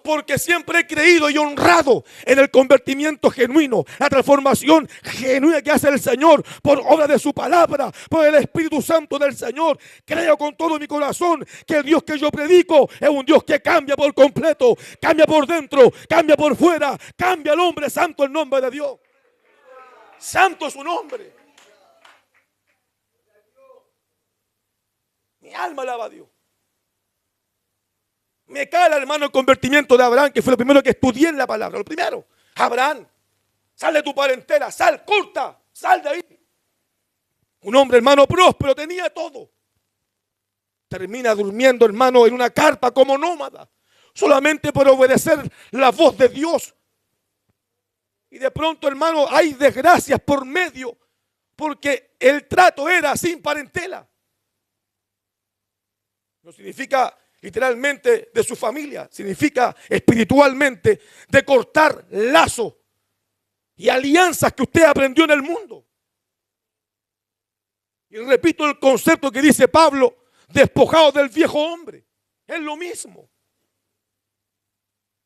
Porque siempre he creído y honrado en el convertimiento genuino, la transformación genuina que hace el Señor por obra de su palabra, por el Espíritu Santo del Señor. Creo con todo mi corazón que el Dios que yo predico es un Dios que cambia por completo, cambia por dentro, cambia por fuera, cambia al hombre. Santo el nombre de Dios. Santo es su nombre. Mi alma alaba a Dios. Me cala, hermano, el convertimiento de Abraham, que fue lo primero que estudié en la palabra. Lo primero, Abraham, sal de tu parentela, sal, corta, sal de ahí. Un hombre, hermano, próspero, tenía todo. Termina durmiendo, hermano, en una carpa como nómada, solamente por obedecer la voz de Dios. Y de pronto, hermano, hay desgracias por medio, porque el trato era sin parentela. No significa literalmente de su familia, significa espiritualmente de cortar lazos y alianzas que usted aprendió en el mundo. Y repito el concepto que dice Pablo, despojado del viejo hombre. Es lo mismo.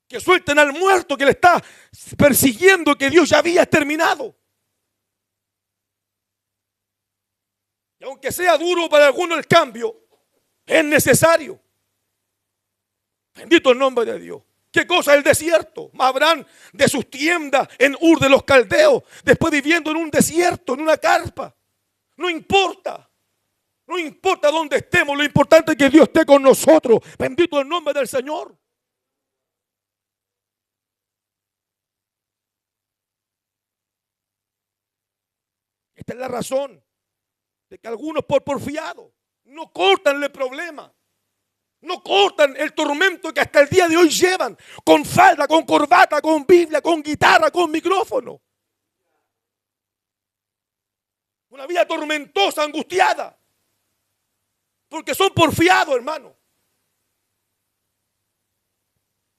Que suelten al muerto que le está persiguiendo, que Dios ya había terminado. Y aunque sea duro para algunos el cambio, es necesario. Bendito el nombre de Dios. ¿Qué cosa es el desierto? Abraham de sus tiendas en Ur de los Caldeos, después viviendo en un desierto, en una carpa. No importa. No importa dónde estemos, lo importante es que Dios esté con nosotros. Bendito el nombre del Señor. Esta es la razón de que algunos por porfiado no cortan el problema. No cortan el tormento que hasta el día de hoy llevan, con falda, con corbata, con Biblia, con guitarra, con micrófono. Una vida tormentosa, angustiada, porque son porfiados, hermano.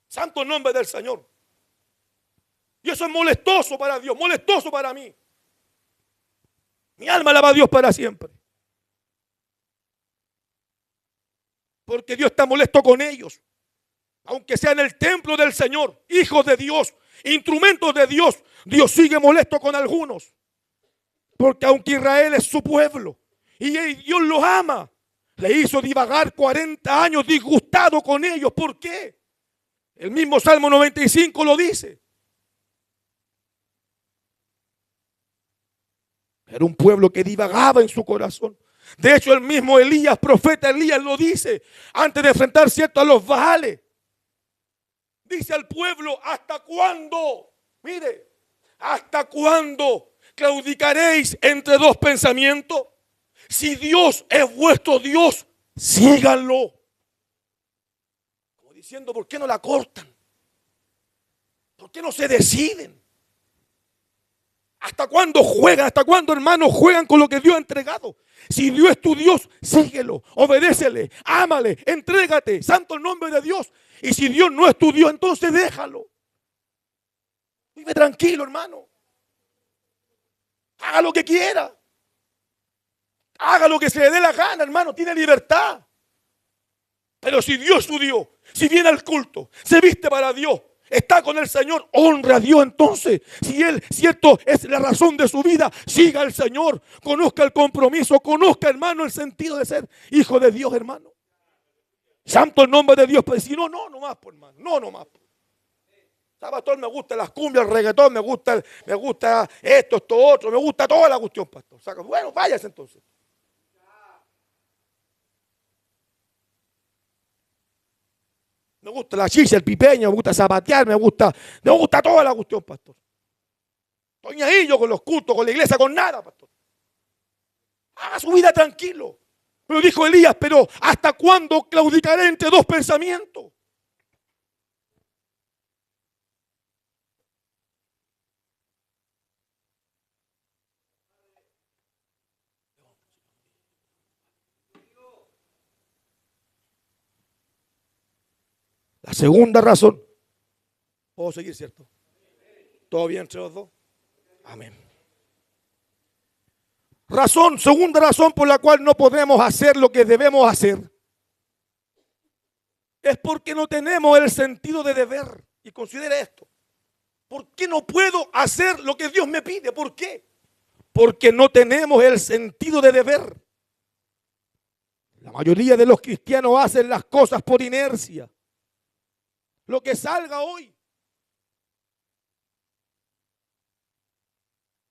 Santo nombre del Señor. Y eso es molestoso para Dios, molestoso para mí. Mi alma alaba a Dios para siempre. Porque Dios está molesto con ellos. Aunque sea en el templo del Señor, hijos de Dios, instrumentos de Dios, Dios sigue molesto con algunos. Porque aunque Israel es su pueblo y Dios los ama, le hizo divagar 40 años disgustado con ellos. ¿Por qué? El mismo Salmo 95 lo dice. Era un pueblo que divagaba en su corazón. De hecho, el mismo Elías, profeta Elías, lo dice antes de enfrentar, ¿cierto?, a los Baales. Dice al pueblo, ¿hasta cuándo? Mire, ¿hasta cuándo claudicaréis entre dos pensamientos? Si Dios es vuestro Dios, síganlo. Como diciendo, ¿por qué no la cortan? ¿Por qué no se deciden? ¿Hasta cuándo juegan? ¿Hasta cuándo, hermanos, juegan con lo que Dios ha entregado? Si Dios es tu Dios, síguelo, obedécele, ámale, entrégate, santo el nombre de Dios. Y si Dios no es tu Dios, entonces déjalo. Vive tranquilo, hermano. Haga lo que quiera. Haga lo que se le dé la gana, hermano, tiene libertad. Pero si Dios es tu Dios, si viene al culto, se viste para Dios, está con el Señor, honra a Dios. Entonces, si Él, cierto, es la razón de su vida, siga al Señor, conozca el compromiso, conozca, hermano, el sentido de ser hijo de Dios, hermano. Santo el nombre de Dios. Pues si no, no más, pues, hermano, no más. Pastor, me gusta las cumbias, el reggaetón, me gusta esto, otro, me gusta toda la cuestión, pastor. O sea, bueno, váyase entonces. Me gusta la chicha, el pipeño, me gusta zapatear, me gusta toda la cuestión, pastor. Estoy ahí yo con los cultos, con la iglesia, con nada, pastor. Haga su vida tranquilo. Pero dijo Elías, pero ¿hasta cuándo claudicaré entre dos pensamientos? La segunda razón. ¿Puedo seguir, cierto? ¿Todo bien entre los dos? Amén. Segunda razón por la cual no podemos hacer lo que debemos hacer, es porque no tenemos el sentido de deber. Y considere esto. ¿Por qué no puedo hacer lo que Dios me pide? ¿Por qué? Porque no tenemos el sentido de deber. La mayoría de los cristianos hacen las cosas por inercia. Lo que salga hoy.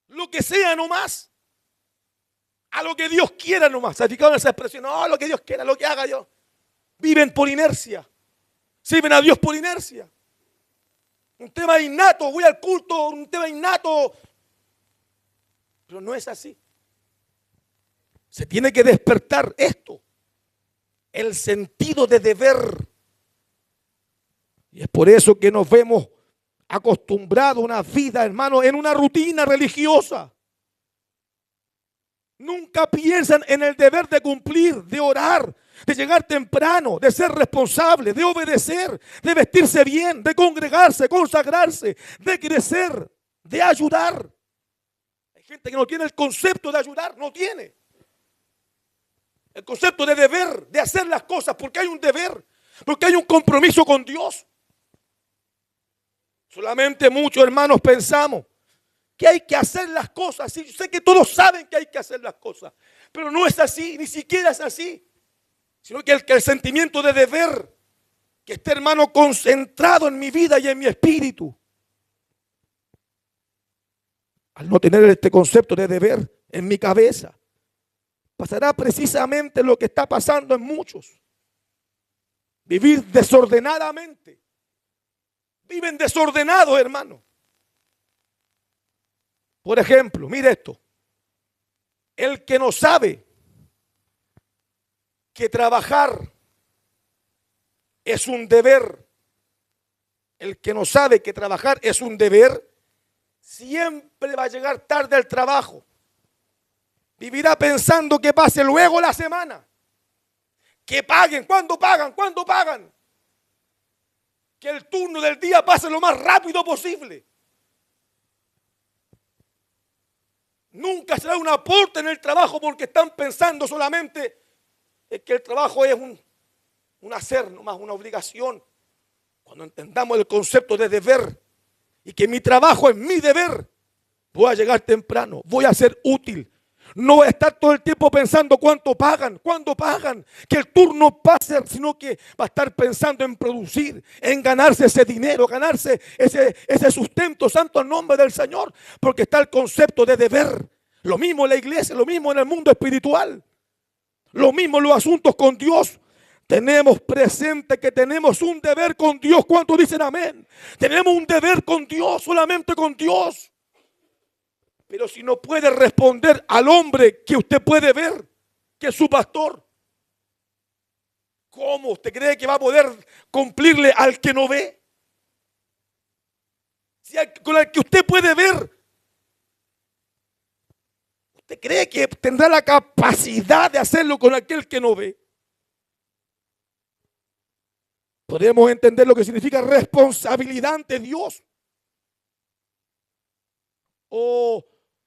Lo que sea nomás. A lo que Dios quiera nomás. ¿Se fijaron esa expresión? No, lo que Dios quiera, lo que haga Dios. Viven por inercia. Sirven a Dios por inercia. Un tema innato, voy al culto, un tema innato. Pero no es así. Se tiene que despertar esto. El sentido de deber. Y es por eso que nos vemos acostumbrados a una vida, hermano, en una rutina religiosa. Nunca piensan en el deber de cumplir, de orar, de llegar temprano, de ser responsable, de obedecer, de vestirse bien, de congregarse, consagrarse, de crecer, de ayudar. Hay gente que no tiene el concepto de ayudar, no tiene. El concepto de deber, de hacer las cosas, porque hay un deber, porque hay un compromiso con Dios. Solamente muchos hermanos pensamos que hay que hacer las cosas. Sí, yo sé que todos saben que hay que hacer las cosas, pero no es así, ni siquiera es así. Sino que el sentimiento de deber, que esté, hermano, concentrado en mi vida y en mi espíritu. Al no tener este concepto de deber en mi cabeza, pasará precisamente lo que está pasando en muchos. Vivir desordenadamente. Viven desordenados, hermano. Por ejemplo, mire esto. El que no sabe que trabajar es un deber, el que no sabe que trabajar es un deber, siempre va a llegar tarde al trabajo. Vivirá pensando que pase luego la semana. Que paguen, ¿cuándo pagan? ¿Cuándo pagan? Que el turno del día pase lo más rápido posible. Nunca será un aporte en el trabajo porque están pensando solamente en que el trabajo es un hacer, nomás una obligación. Cuando entendamos el concepto de deber y que mi trabajo es mi deber, voy a llegar temprano, voy a ser útil. No voy a estar todo el tiempo pensando cuánto pagan, cuándo pagan, que el turno pase, sino que va a estar pensando en producir, en ganarse ese dinero, ganarse ese sustento, santo en nombre del Señor, porque está el concepto de deber. Lo mismo en la iglesia, lo mismo en el mundo espiritual, lo mismo en los asuntos con Dios. Tenemos presente que tenemos un deber con Dios. ¿Cuántos dicen amén? Tenemos un deber con Dios, solamente con Dios. Pero si no puede responder al hombre que usted puede ver, que es su pastor, ¿cómo usted cree que va a poder cumplirle al que no ve? Si con el que usted puede ver, ¿usted cree que tendrá la capacidad de hacerlo con aquel que no ve? Podemos entender lo que significa responsabilidad ante Dios. O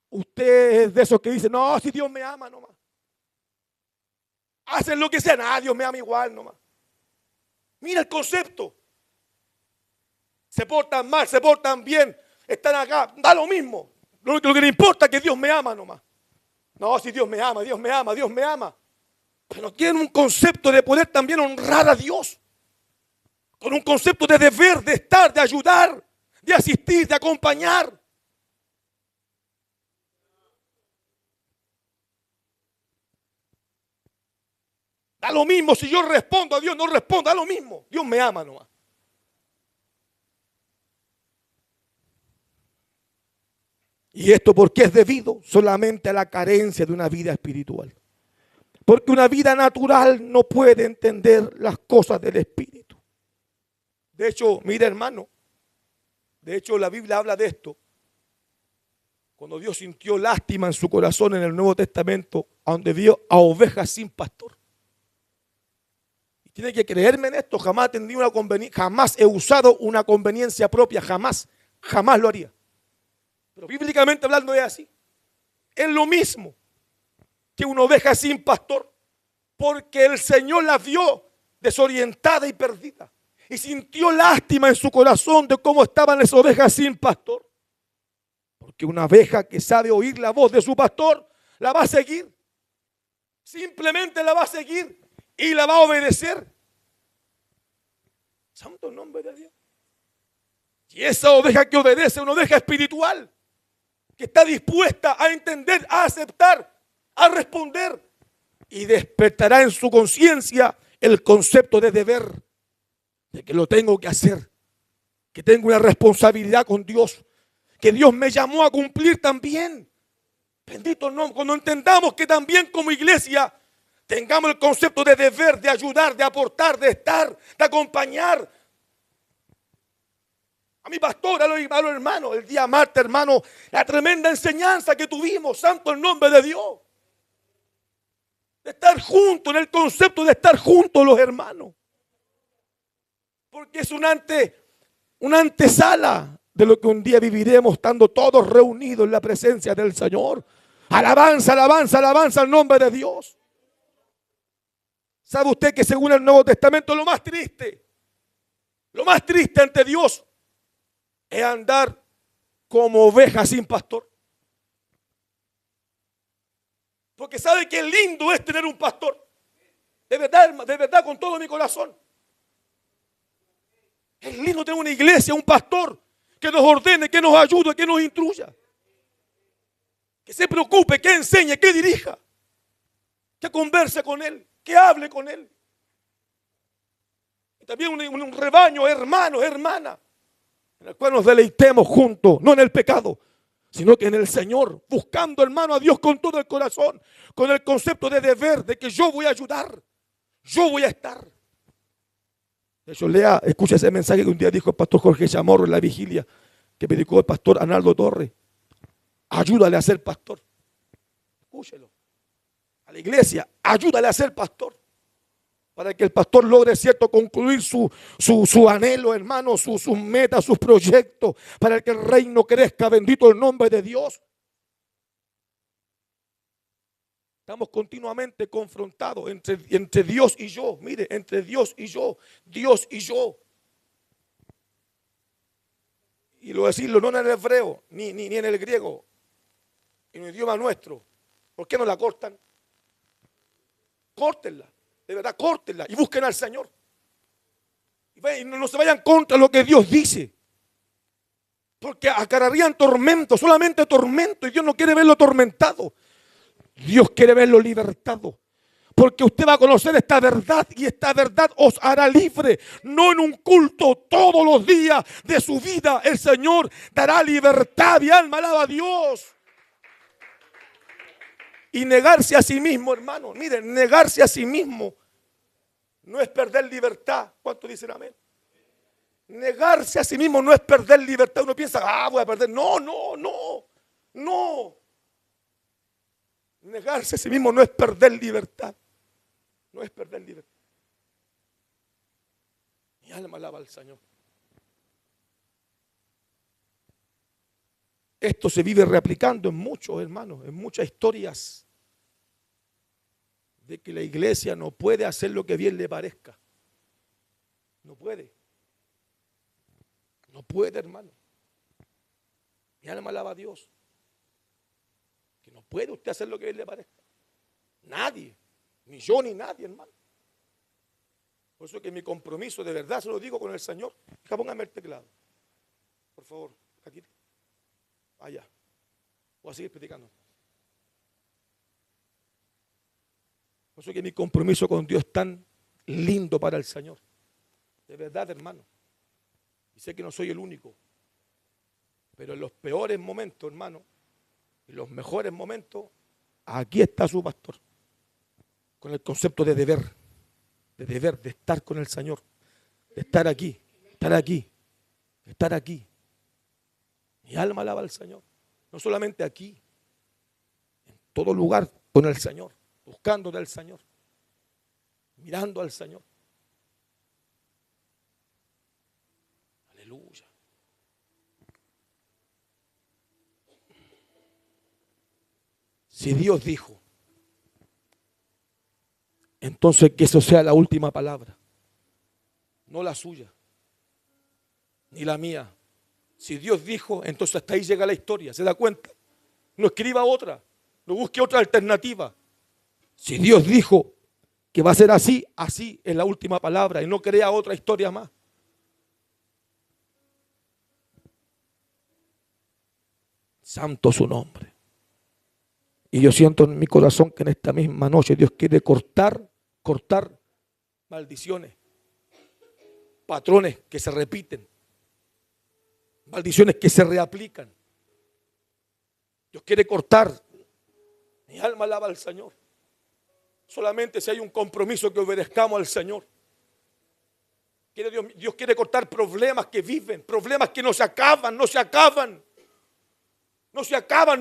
usted es de esos que dicen, no, si Dios me ama nomás. Hacen lo que sea, nada, Dios me ama igual nomás. Mira el concepto. Se portan mal, se portan bien, están acá, da lo mismo. Lo que le importa es que Dios me ama nomás. No, si Dios me ama, Dios me ama, Dios me ama. Pero tienen un concepto de poder también honrar a Dios. Con un concepto de deber, de estar, de ayudar, de asistir, de acompañar. Da lo mismo si yo respondo a Dios, no respondo, da lo mismo. Dios me ama nomás. Y esto porque es debido solamente a la carencia de una vida espiritual. Porque una vida natural no puede entender las cosas del Espíritu. De hecho, mira hermano, de hecho la Biblia habla de esto. Cuando Dios sintió lástima en su corazón en el Nuevo Testamento, a donde vio a ovejas sin pastor. Y tiene que creerme en esto, jamás tendría una conveniencia, jamás he usado una conveniencia propia, jamás lo haría. Pero bíblicamente hablando es así. Es lo mismo que una oveja sin pastor, porque el Señor la vio desorientada y perdida. Y sintió lástima en su corazón de cómo estaban esas ovejas sin pastor. Porque una oveja que sabe oír la voz de su pastor, la va a seguir. Simplemente la va a seguir y la va a obedecer. Santo nombre de Dios. Y esa oveja que obedece, una oveja espiritual, que está dispuesta a entender, a aceptar, a responder, y despertará en su conciencia el concepto de deber, de que lo tengo que hacer, que tengo una responsabilidad con Dios, que Dios me llamó a cumplir también. Bendito nombre, cuando entendamos que también como iglesia tengamos el concepto de deber, de ayudar, de aportar, de estar, de acompañar. A mi pastor, a los hermanos, el día martes, hermano, la tremenda enseñanza que tuvimos, santo el nombre de Dios. De estar juntos, en el concepto de estar juntos los hermanos. Porque es una antesala de lo que un día viviremos estando todos reunidos en la presencia del Señor. Alabanza, alabanza, alabanza al nombre de Dios. ¿Sabe usted que según el Nuevo Testamento lo más triste ante Dios es andar como oveja sin pastor? Porque sabe que lindo es tener un pastor. De verdad, con todo mi corazón. Es lindo tener una iglesia, un pastor que nos ordene, que nos ayude, que nos instruya. Que se preocupe, que enseñe, que dirija. Que converse con él, que hable con él. Y también un rebaño, hermanos, hermanas, en el cual nos deleitemos juntos, no en el pecado, sino que en el Señor, buscando, hermano, a Dios con todo el corazón, con el concepto de deber, de que yo voy a ayudar, yo voy a estar. De hecho, escucha ese mensaje que un día dijo el pastor Jorge Chamorro en la vigilia, que predicó el pastor Arnaldo Torres. Ayúdale a ser pastor. Escúchelo. A la iglesia, ayúdale a ser pastor. Para que el pastor logre, cierto, concluir su anhelo, hermano, sus metas, sus proyectos, para que el reino crezca, bendito el nombre de Dios. Estamos continuamente confrontados entre Dios y yo. Mire, entre Dios y yo, Dios y yo. Y lo decirlo no en el hebreo, ni en el griego, en el idioma nuestro. ¿Por qué no la cortan? Córtenla. De verdad, córtenla y busquen al Señor. Y no se vayan contra lo que Dios dice. Porque acarrearían tormento, solamente tormento. Y Dios no quiere verlo atormentado. Dios quiere verlo libertado. Porque usted va a conocer esta verdad y esta verdad os hará libre. No en un culto todos los días de su vida. El Señor dará libertad y alma alaba a Dios. Y negarse a sí mismo, hermano. Miren, negarse a sí mismo no es perder libertad. ¿Cuántos dicen amén? Negarse a sí mismo no es perder libertad. Uno piensa, voy a perder. No. Negarse a sí mismo no es perder libertad. No es perder libertad. Mi alma alaba al Señor. Esto se vive reaplicando en muchos, hermanos, en muchas historias. De que la iglesia no puede hacer lo que bien le parezca. No puede. No puede, hermano. Mi alma alaba a Dios. Que no puede usted hacer lo que bien le parezca. Nadie. Ni yo ni nadie, hermano. Por eso que mi compromiso, de verdad se lo digo con el Señor. Póngame el teclado. Por favor, aquí. Allá. Voy a seguir predicando. Por eso que mi compromiso con Dios es tan lindo para el Señor. De verdad, hermano. Y sé que no soy el único. Pero en los peores momentos, hermano, en los mejores momentos, aquí está su pastor. Con el concepto de deber, de estar con el Señor, de estar aquí, estar aquí. Mi alma alaba al Señor. No solamente aquí, en todo lugar con el Señor, buscando del Señor, mirando al Señor. Aleluya. Si Dios dijo, entonces que eso sea la última palabra. no la suya, ni la mía. Si Dios dijo, entonces hasta ahí llega la historia, ¿se da cuenta? No escriba otra, no busque otra alternativa. Si Dios dijo que va a ser así, así es la última palabra y no crea otra historia más. Santo su nombre. Y yo siento en mi corazón que en esta misma noche Dios quiere cortar maldiciones, patrones que se repiten, maldiciones que se reaplican. Dios quiere cortar. Mi alma alaba al Señor. Solamente si hay un compromiso que obedezcamos al Señor. Dios quiere cortar problemas que viven, problemas que no se acaban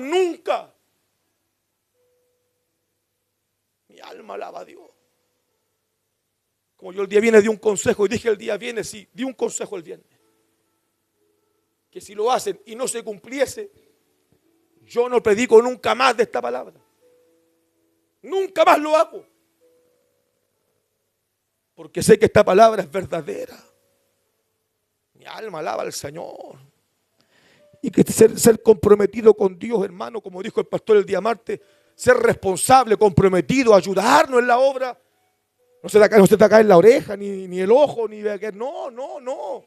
nunca. Mi alma alaba a Dios. Como yo el día viene di un consejo y dije el día viene, sí, di un consejo el viernes. Que si lo hacen y no se cumpliese, yo no predico nunca más de esta palabra. Nunca más lo hago. Porque sé que esta palabra es verdadera. Mi alma alaba al Señor. Y que ser comprometido con Dios, hermano, como dijo el pastor el día martes, ser responsable, comprometido, ayudarnos en la obra. No se te cae en la oreja, ni el ojo, ni no.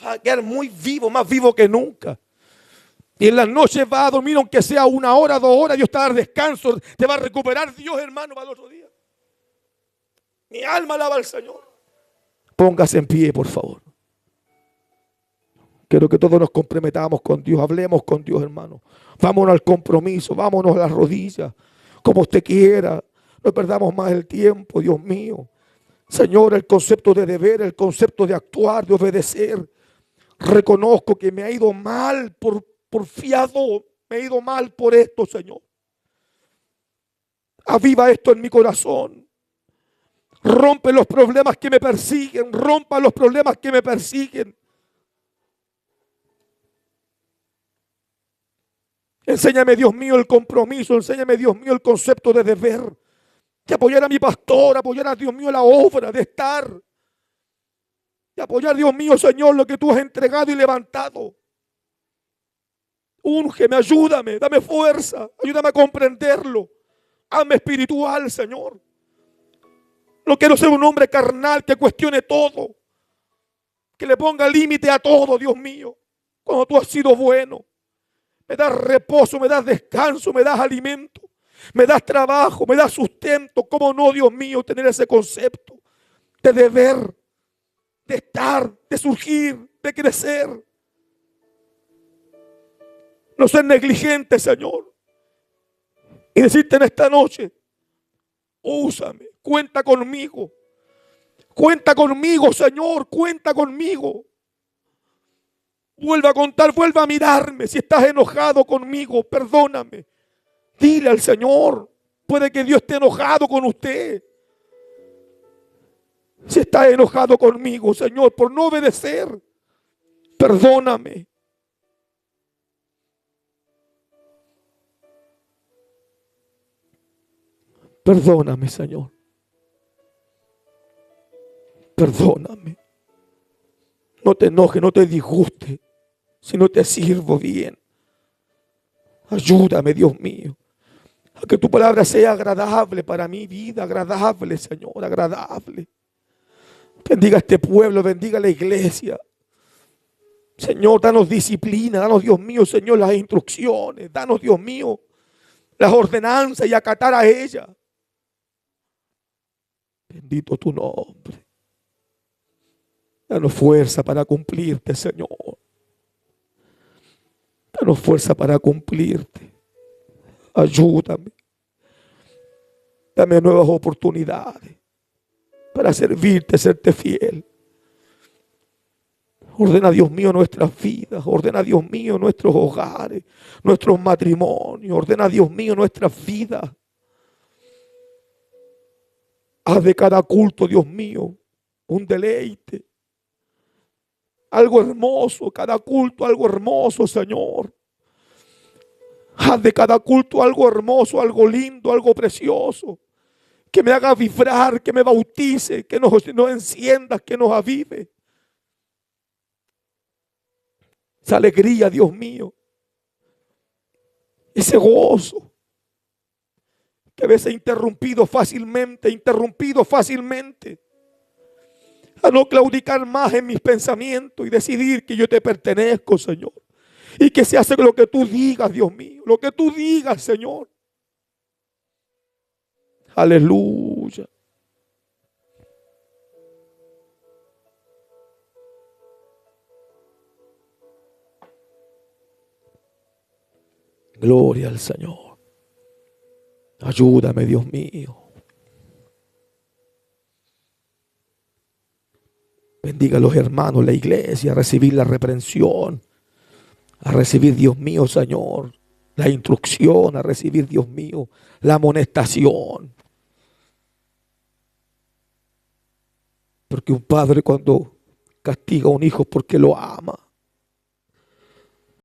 Va a quedar muy vivo, más vivo que nunca. Y en las noches va a dormir, aunque sea 1 hora, 2 horas, Dios te va a dar descanso, te va a recuperar Dios, hermano, para el otro día. Mi alma alaba al Señor. Póngase en pie, por favor. Quiero que todos nos comprometamos con Dios, hablemos con Dios, hermano. Vámonos al compromiso, vámonos a las rodillas, como usted quiera. No perdamos más el tiempo, Dios mío. Señor, el concepto de deber, el concepto de actuar, de obedecer. Reconozco que me ha ido mal por fiado, me ha ido mal por esto, Señor. Aviva esto en mi corazón. Rompe los problemas que me persiguen, rompa los problemas que me persiguen. Enséñame, Dios mío, el compromiso, enséñame, Dios mío, el concepto de deber, de apoyar a mi pastor, apoyar a Dios mío la obra, de estar, de apoyar, Dios mío, Señor, lo que tú has entregado y levantado. Úngeme, ayúdame, dame fuerza, ayúdame a comprenderlo. Hazme espiritual, Señor. No quiero ser un hombre carnal que cuestione todo, que le ponga límite a todo, Dios mío, cuando tú has sido bueno. Me das reposo, me das descanso, me das alimento, me das trabajo, me das sustento. ¿Cómo no, Dios mío, tener ese concepto de deber, de estar, de surgir, de crecer? No ser negligente, Señor. Y decirte en esta noche, úsame, cuenta conmigo. Cuenta conmigo, Señor, cuenta conmigo. Vuelva a contar, vuelva a mirarme. Si estás enojado conmigo, perdóname. Dile al Señor. Puede que Dios esté enojado con usted. Si está enojado conmigo, Señor, por no obedecer, perdóname. Perdóname, Señor. Perdóname. No te enojes, no te disguste, si no te sirvo bien. Ayúdame, Dios mío, a que tu palabra sea agradable para mi vida, agradable, Señor, agradable. Bendiga a este pueblo, bendiga a la iglesia. Señor, danos disciplina, danos, Dios mío, Señor, las instrucciones, danos, Dios mío, las ordenanzas y acatar a ellas. Bendito tu nombre. Danos fuerza para cumplirte, Señor. Danos fuerza para cumplirte. Ayúdame. Dame nuevas oportunidades para servirte, serte fiel. Ordena, Dios mío, nuestras vidas. Ordena, Dios mío, nuestros hogares, nuestros matrimonios. Ordena, Dios mío, nuestras vidas. Haz de cada culto, Dios mío, un deleite. Algo hermoso, cada culto algo hermoso, Señor. Haz de cada culto algo hermoso, algo lindo, algo precioso. que me haga vibrar, que me bautice, que nos encienda, que nos avive. Esa alegría, Dios mío, ese gozo que a veces interrumpido fácilmente, a no claudicar más en mis pensamientos y decidir que yo te pertenezco, Señor, y que se hace lo que tú digas, Dios mío, lo que tú digas, Señor. Aleluya. Gloria al Señor. Ayúdame, Dios mío. Bendiga a los hermanos, la iglesia, a recibir la reprensión, a recibir, Dios mío, Señor, la instrucción, a recibir, Dios mío, la amonestación. Porque un padre cuando castiga a un hijo es porque lo ama.